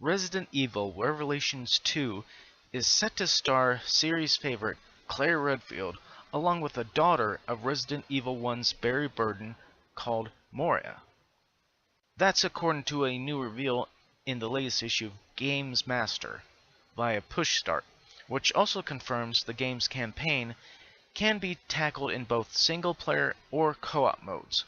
Resident Evil Revelations 2 is set to star series favorite Claire Redfield along with a daughter of Resident Evil 1's Barry Burden called Moria. That's according to a new reveal in the latest issue of Games Master via Push Start, which also confirms the game's campaign can be tackled in both single-player or co-op modes.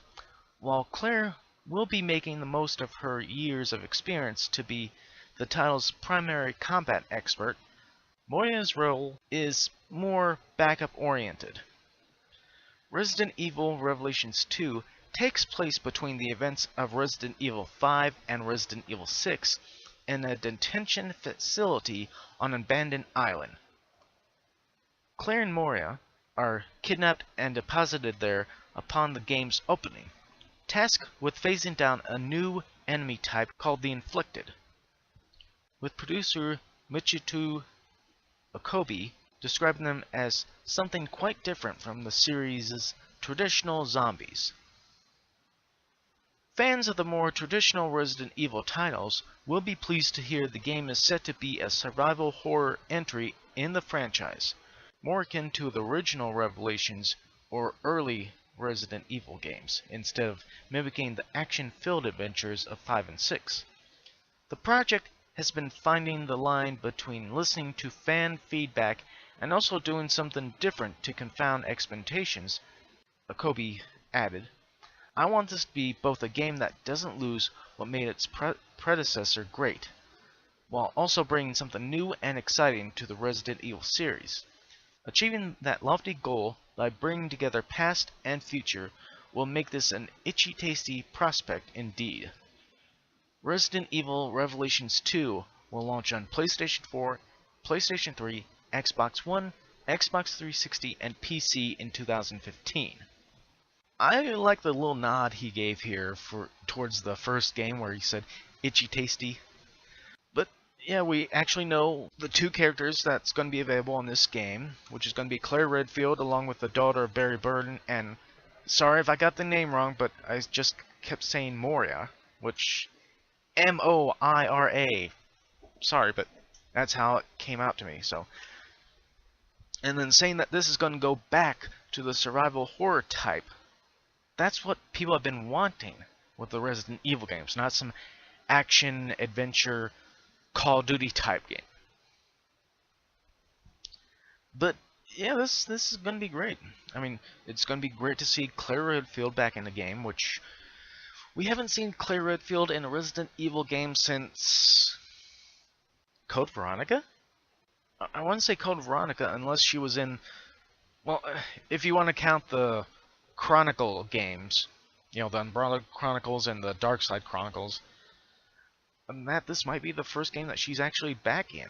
While Claire will be making the most of her years of experience to be the title's primary combat expert, Moria's role is more backup-oriented. Resident Evil Revelations 2 takes place between the events of Resident Evil 5 and Resident Evil 6 in a detention facility on an abandoned island. Claire and Moria are kidnapped and deposited there upon the game's opening, tasked with facing down a new enemy type called the Inflicted, with producer Michitu Okobi describing them as something quite different from the series' traditional zombies. Fans of the more traditional Resident Evil titles will be pleased to hear the game is set to be a survival horror entry in the franchise, more akin to the original Revelations or early Resident Evil games, instead of mimicking the action-filled adventures of 5 and 6. The project has been finding the line between listening to fan feedback and also doing something different to confound expectations. Okobi added, "I want this to be both a game that doesn't lose what made its predecessor great, while also bringing something new and exciting to the Resident Evil series. Achieving that lofty goal by bringing together past and future will make this an itchy-tasty prospect indeed." Resident Evil Revelations 2 will launch on PlayStation 4, PlayStation 3, Xbox One, Xbox 360, and PC in 2015. I like the little nod he gave here towards the first game where he said itchy tasty. But yeah, we actually know the two characters that's going to be available in this game, which is going to be Claire Redfield along with the daughter of Barry Burden, and sorry if I got the name wrong, but I just kept saying Moria, which M-O-I-R-A. Sorry, but that's how it came out to me. So, and then saying that this is going to go back to the survival horror type. That's what people have been wanting with the Resident Evil games, not some action, adventure, Call of Duty type game. But yeah, this is going to be great. I mean, it's going to be great to see Claire Redfield back in the game, which we haven't seen Claire Redfield in a Resident Evil game since Code Veronica? I want to say Code Veronica unless she was in, well, if you want to count the Chronicle games, you know, the Umbrella Chronicles and the Darkside Chronicles, and this might be the first game that she's actually back in.